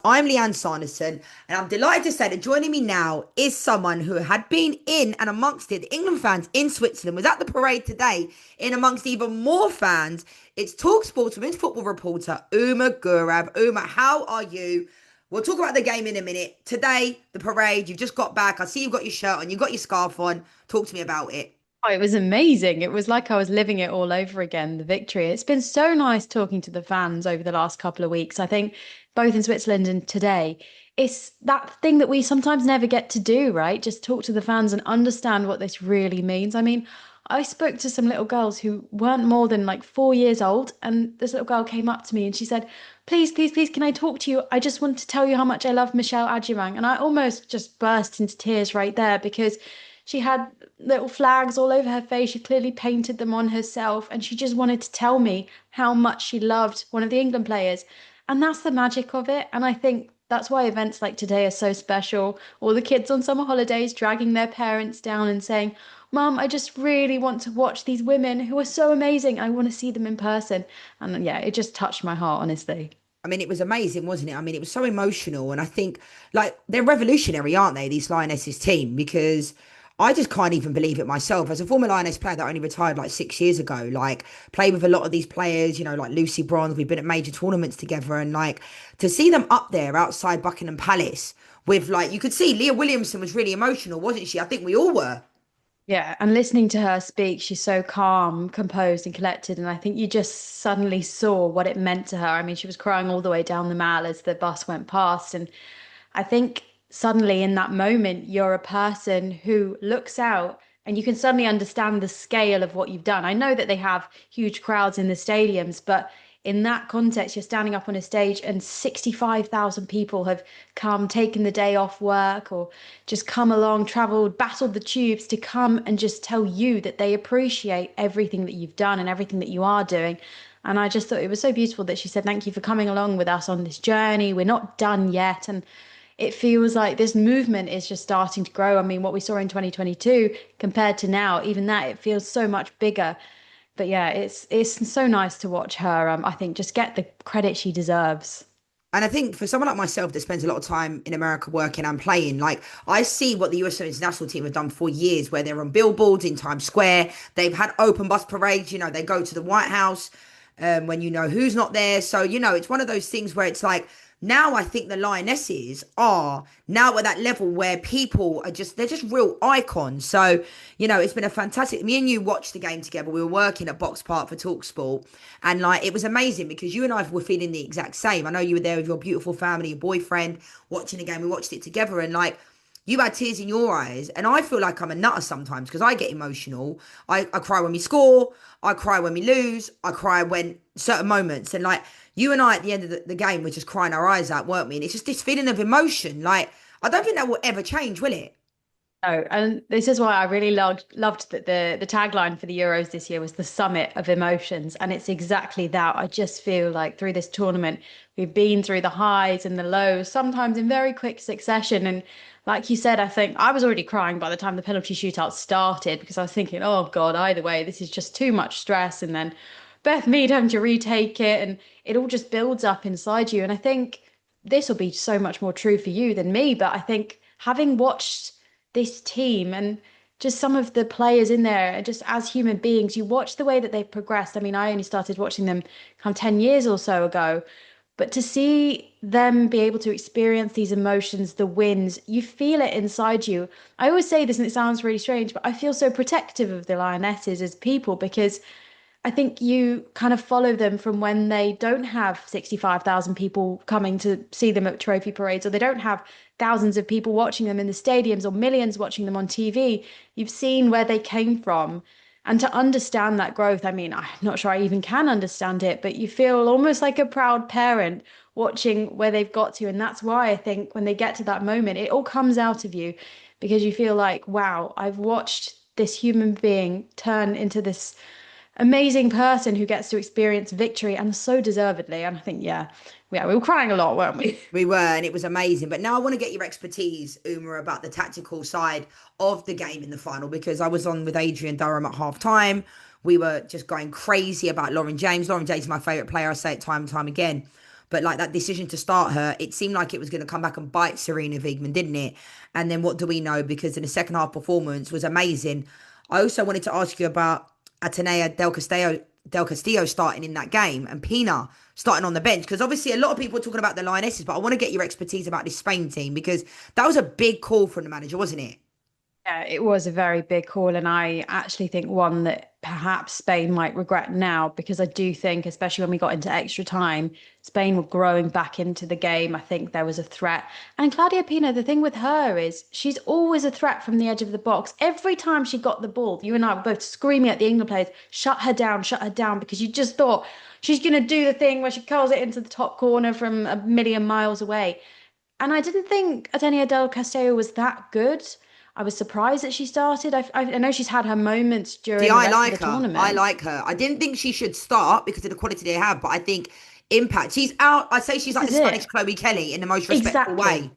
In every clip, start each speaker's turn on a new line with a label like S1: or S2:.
S1: I'm Lianne Sanderson, and I'm delighted to say that joining me now is someone who had been in and amongst it. The England fans in Switzerland was at the parade today, in amongst even more fans. It's talkSPORT women's football reporter Uma Gurav. Uma, how are you? We'll talk about the game in a minute. Today, the parade, you've just got back. I see you've got your shirt on, you've got your scarf on. Talk to me about it.
S2: Oh, it was amazing. It was like I was living it all over again, the victory. It's been so nice talking to the fans over the last couple of weeks. I think both in Switzerland and today, it's that thing that we sometimes never get to do, right? Just talk to the fans and understand what this really means. I mean, I spoke to some little girls who weren't more than like 4 years old, and this little girl came up to me and she said, "Please, please, please, can I talk to you? I just want to tell you how much I love Michelle Adjumang." And I almost just burst into tears right there because she had little flags all over her face. She clearly painted them on herself, and she just wanted to tell me how much she loved one of the England players. And that's the magic of it. And I think that's why events like today are so special. All the kids on summer holidays dragging their parents down and saying, "Mum, I just really want to watch these women who are so amazing. I want to see them in person." And yeah, it just touched my heart, honestly.
S1: I mean, it was amazing, wasn't it? I mean, it was so emotional. And I think, like, they're revolutionary, aren't they, these Lionesses team? Because I just can't even believe it myself. As a former Lioness player that only retired like 6 years ago, like, played with a lot of these players, like Lucy Bronze, we've been at major tournaments together. And, like, to see them up there outside Buckingham Palace with, like, you could see Leah Williamson was really emotional, wasn't she? I think we all were.
S2: Yeah, and listening to her speak, she's so calm, composed, and collected. And I think you just suddenly saw what it meant to her. I mean, she was crying all the way down the mall as the bus went past. And I think suddenly in that moment, you're a person who looks out and you can suddenly understand the scale of what you've done. I know that they have huge crowds in the stadiums, but in that context, you're standing up on a stage and 65,000 people have come, taken the day off work, or just come along, traveled, battled the tubes to come and just tell you that they appreciate everything that you've done and everything that you are doing. And I just thought it was so beautiful that she said, "Thank you for coming along with us on this journey. We're not done yet." And it feels like this movement is just starting to grow. I mean, what we saw in 2022 compared to now, even that, it feels so much bigger. But yeah, it's so nice to watch her. I think just get the credit she deserves.
S1: And I think for someone like myself that spends a lot of time in America working and playing, like, I see what the US Women's national team have done for years, where they're on billboards in Times Square. They've had open bus parades. They go to the White House when you know who's not there. So, it's one of those things where it's like, now I think the Lionesses are now at that level where people are they're just real icons. So, it's been a fantastic, me and you watched the game together. We were working at Box Park for talkSPORT, and, like, it was amazing because you and I were feeling the exact same. I know you were there with your beautiful family, your boyfriend, watching the game. We watched it together, and, like, you had tears in your eyes, and I feel like I'm a nutter sometimes because I get emotional. I cry when we score, I cry when we lose, I cry when certain moments, and, like, you and I at the end of the game were just crying our eyes out, weren't we? And it's just this feeling of emotion. Like, I don't think that will ever change, will it?
S2: Oh, and this is why I really loved that the tagline for the Euros this year was the summit of emotions. And it's exactly that. I just feel like through this tournament, we've been through the highs and the lows, sometimes in very quick succession. And like you said, I think I was already crying by the time the penalty shootout started because I was thinking, oh God, either way, this is just too much stress. And then Beth Mead having to retake it, and it all just builds up inside you. And I think this will be so much more true for you than me, but I think having watched this team and just some of the players in there, and just as human beings, you watch the way that they've progressed. I mean, I only started watching them kind of 10 years or so ago, but to see them be able to experience these emotions, the wins, you feel it inside you. I always say this, and it sounds really strange, but I feel so protective of the Lionesses as people because I think you kind of follow them from when they don't have 65,000 people coming to see them at trophy parades, or they don't have thousands of people watching them in the stadiums or millions watching them on TV. You've seen where they came from. And to understand that growth, I mean, I'm not sure I even can understand it, but you feel almost like a proud parent watching where they've got to. And that's why I think when they get to that moment, it all comes out of you because you feel like, wow, I've watched this human being turn into this amazing person who gets to experience victory and so deservedly. And I think, yeah, we were crying a lot, weren't we?
S1: We were, and it was amazing. But now I want to get your expertise, Uma, about the tactical side of the game in the final, because I was on with Adrian Durham at half time. We were just going crazy about Lauren James. Lauren James is my favourite player. I say it time and time again. But like that decision to start her, it seemed like it was going to come back and bite Serena Wiegmann, didn't it? And then what do we know? Because in the second half performance was amazing. I also wanted to ask you about Atenea Del Castillo starting in that game and Pina starting on the bench, because obviously a lot of people are talking about the Lionesses, but I want to get your expertise about this Spain team because that was a big call from the manager, wasn't it?
S2: Yeah, it was a very big call, and I actually think one that perhaps Spain might regret now, because I do think, especially when we got into extra time, Spain were growing back into the game. I think there was a threat. And Claudia Pina, the thing with her is she's always a threat from the edge of the box. Every time she got the ball, you and I were both screaming at the England players, shut her down, because you just thought she's going to do the thing where she curls it into the top corner from a million miles away. And I didn't think Adenia del Castillo was that good. I was surprised that she started. I know she's had her moments
S1: See,
S2: during the
S1: I
S2: rest of
S1: like
S2: the
S1: her. I
S2: tournament.
S1: like her. I didn't think she should start because of the quality they have, but I think impact. She's out. I'd say she's like
S2: This
S1: the
S2: is
S1: Spanish
S2: it.
S1: Chloe Kelly in the most respectful
S2: Exactly.
S1: way.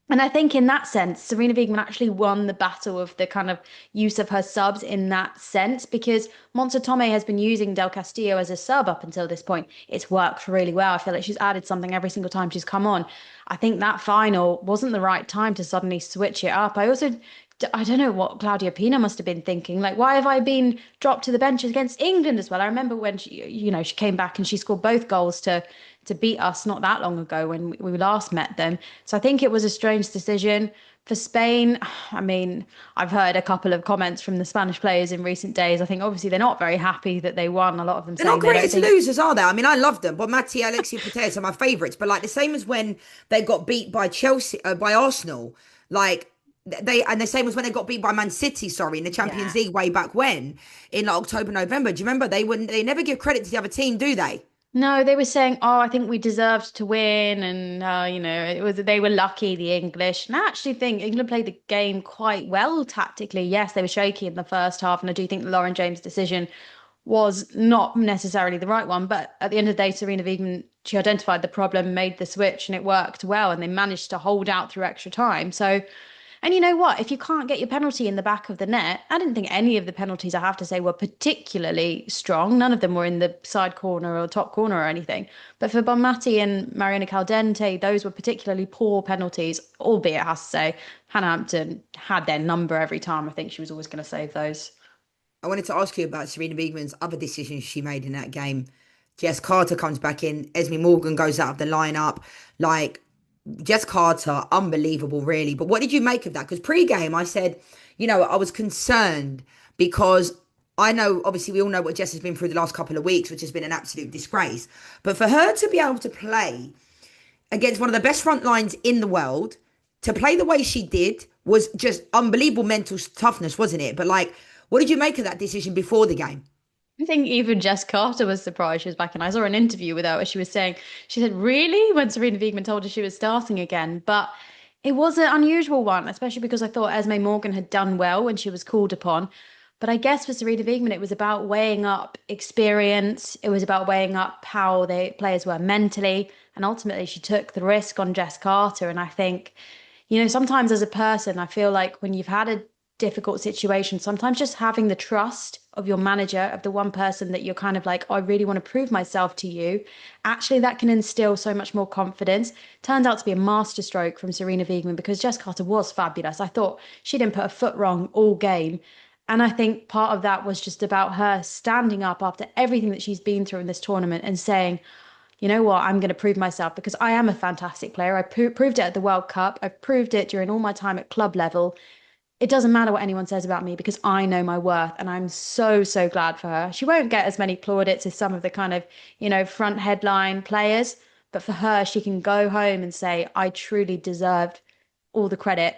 S2: And I think in that sense, Serena Wiegmann actually won the battle of the kind of use of her subs in that sense, because Monza Tomé has been using Del Castillo as a sub up until this point. It's worked really well. I feel like she's added something every single time she's come on. I think that final wasn't the right time to suddenly switch it up. I don't know what Claudia Pina must have been thinking. Like, why have I been dropped to the bench against England as well? I remember when she came back and she scored both goals to beat us not that long ago when we last met them. So I think it was a strange decision for Spain. I mean, I've heard a couple of comments from the Spanish players in recent days. I think obviously they're not very happy that they won. A lot of them
S1: They're not
S2: saying they
S1: great
S2: don't
S1: as
S2: think
S1: losers, are they? I mean, I love them, but Matti, Alexia Putellas are my favourites. But like the same as when they got beat by Chelsea, by Arsenal. Like and the same as when they got beat by Man City. Sorry, in the Champions
S2: yeah.
S1: League way back when, in like October, November. Do you remember they wouldn't? They never give credit to the other team, do they?
S2: No, they were saying, "Oh, I think we deserved to win," and it was they were lucky, the English. And I actually think England played the game quite well tactically. Yes, they were shaky in the first half, and I do think the Lauren James decision was not necessarily the right one. But at the end of the day, Serena Wiegmann, she identified the problem, made the switch, and it worked well, and they managed to hold out through extra time. So. And you know what? If you can't get your penalty in the back of the net, I didn't think any of the penalties, I have to say, were particularly strong. None of them were in the side corner or top corner or anything. But for Bonmati and Mariana Caldente, those were particularly poor penalties, albeit, I have to say, Hannah Hampton had their number every time. I think she was always going to save those.
S1: I wanted to ask you about Serena Wiegmann's other decisions she made in that game. Jess Carter comes back in. Esme Morgan goes out of the lineup. Like Jess Carter, unbelievable, really. But what did you make of that? Because pre-game, I said, I was concerned because I know, obviously, we all know what Jess has been through the last couple of weeks, which has been an absolute disgrace. But for her to be able to play against one of the best front lines in the world, to play the way she did was just unbelievable mental toughness, wasn't it? But like, what did you make of that decision before the game?
S2: I think even Jess Carter was surprised she was back. And I saw an interview with her where she was saying, she said, really? When Serena Wiegmann told her she was starting again. But it was an unusual one, especially because I thought Esme Morgan had done well when she was called upon. But I guess for Serena Wiegmann, it was about weighing up experience. It was about weighing up how the players were mentally. And ultimately, she took the risk on Jess Carter. And I think, sometimes as a person, I feel like when you've had a difficult situation, sometimes just having the trust of your manager, of the one person that you're kind of like, oh, I really want to prove myself to you, actually that can instill so much more confidence. Turned out to be a masterstroke from Serena Wiegmann, because Jess Carter was fabulous. I thought she didn't put a foot wrong all game. And I think part of that was just about her standing up after everything that she's been through in this tournament and saying, you know what, I'm going to prove myself because I am a fantastic player. I proved it at the World Cup. I've proved it during all my time at club level. It doesn't matter what anyone says about me because I know my worth. And I'm so, so glad for her. She won't get as many plaudits as some of the kind of, front headline players. But for her, she can go home and say, I truly deserved all the credit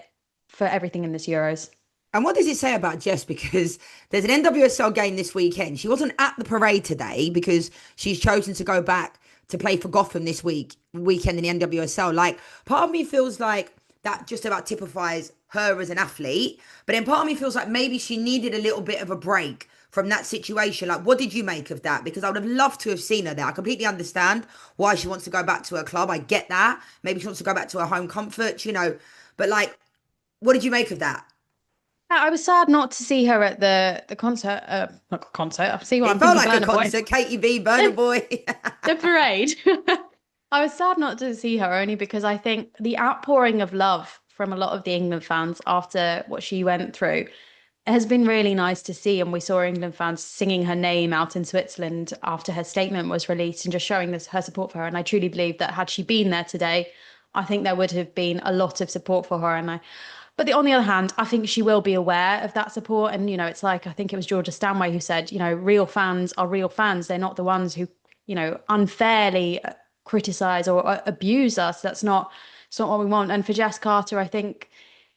S2: for everything in this Euros.
S1: And what does it say about Jess? Because there's an NWSL game this weekend. She wasn't at the parade today because she's chosen to go back to play for Gotham this weekend in the NWSL. Like, part of me feels like that just about typifies her as an athlete. But then part of me feels like maybe she needed a little bit of a break from that situation. Like, what did you make of that? Because I would have loved to have seen her there. I completely understand why she wants to go back to her club. I get that. Maybe she wants to go back to her home comfort. But like, what did you make of that?
S2: I was sad not to see her at the concert. Not concert. I see what
S1: It
S2: I'm
S1: felt
S2: thinking,
S1: like a
S2: Burner Boy.
S1: concert. Katie B, Burner Boy.
S2: The parade. I was sad not to see her only because I think the outpouring of love from a lot of the England fans after what she went through has been really nice to see. And we saw England fans singing her name out in Switzerland after her statement was released and just showing this her support for her. And I truly believe that had she been there today, I think there would have been a lot of support for her. On the other hand, I think she will be aware of that support. And, it's like, I think it was Georgia Stanway who said, real fans are real fans. They're not the ones who, unfairly criticize or abuse us. It's not what we want. And for Jess Carter, I think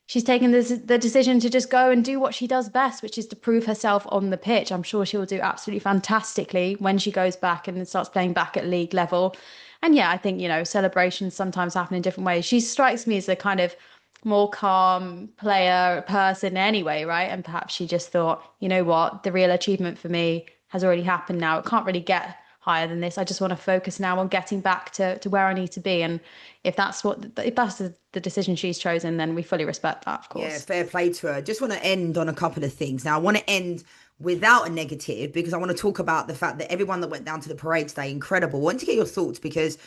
S2: she's taken the decision to just go and do what she does best, which is to prove herself on the pitch. I'm sure she will do absolutely fantastically when she goes back and starts playing back at league level. And yeah, I think, celebrations sometimes happen in different ways. She strikes me as a kind of more calm player person anyway, right? And perhaps she just thought, you know what, the real achievement for me has already happened now. It can't really get higher than this. I just want to focus now on getting back to where I need to be. And if that's the decision she's chosen, then we fully respect that, of
S1: Yeah,
S2: course.
S1: fair play to her. Just want to end on a couple of things. Now, I want to end without a negative because I want to talk about the fact that everyone that went down to the parade today, incredible. I want to get your thoughts because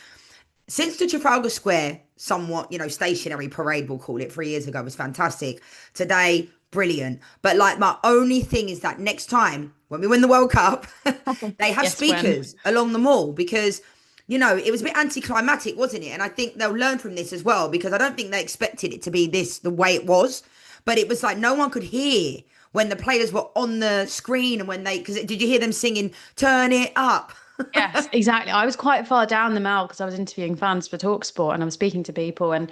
S1: since the Trafalgar Square, somewhat, stationary parade, we'll call it, 3 years ago was fantastic. Today, brilliant. But like, my only thing is that next time when we win the World Cup, they have
S2: Yes, when.
S1: speakers along the mall because, it was a bit anticlimactic, wasn't it? And I think they'll learn from this as well because I don't think they expected it to be the way it was. But it was like no one could hear when the players were on the screen and because did you hear them singing, turn it up?
S2: Yes, exactly. I was quite far down the mall because I was interviewing fans for talkSPORT and I was speaking to people and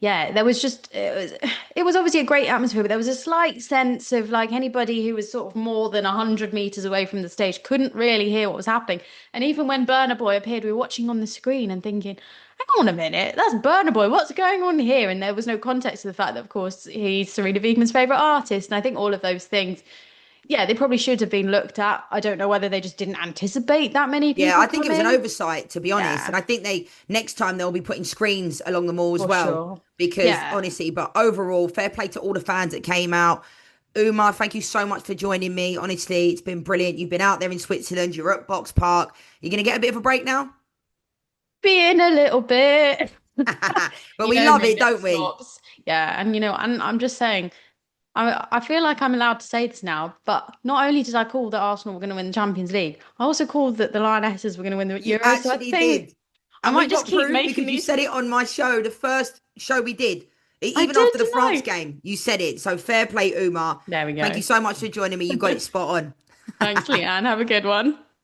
S2: yeah, there was just it was obviously a great atmosphere, but there was a slight sense of like anybody who was sort of more than 100 meters away from the stage couldn't really hear what was happening. And even when Burner Boy appeared, we were watching on the screen and thinking, hang on a minute, that's Burner Boy, what's going on here? And there was no context to the fact that, of course, he's Serena Wiegmann's favorite artist. And I think all of those things, yeah, they probably should have been looked at. I don't know whether they just didn't anticipate that many
S1: Yeah,
S2: people
S1: I think it was an
S2: coming.
S1: oversight, to be honest.
S2: Yeah,
S1: And I think next time they'll be putting screens along the mall as
S2: for
S1: well.
S2: sure.
S1: Because
S2: Yeah.
S1: honestly, but overall, fair play to all the fans that came out. Umar, thank you so much for joining me. Honestly, it's been brilliant. You've been out there in Switzerland, you're at Box Park. You're going to get a bit of a break now?
S2: Being a little bit.
S1: But
S2: You
S1: we
S2: know
S1: love
S2: me,
S1: it,
S2: bit
S1: don't we?
S2: slops. Yeah, and I'm just saying, I feel like I'm allowed to say this now, but not only did I call that Arsenal were going to win the Champions League, I also called that the Lionesses were going to win the
S1: You
S2: Euros. So I
S1: actually
S2: think
S1: did.
S2: I
S1: And
S2: might
S1: we've
S2: just
S1: got
S2: keep
S1: proof
S2: making
S1: because you
S2: these.
S1: said it on my show, the first show we did.
S2: I
S1: Even
S2: did,
S1: after the
S2: didn't
S1: France
S2: I?
S1: game, you said it. So fair play, Umar.
S2: There we
S1: Thank you
S2: go.
S1: so much for joining me. You got it spot on.
S2: Thanks, Leanne. Have a good one.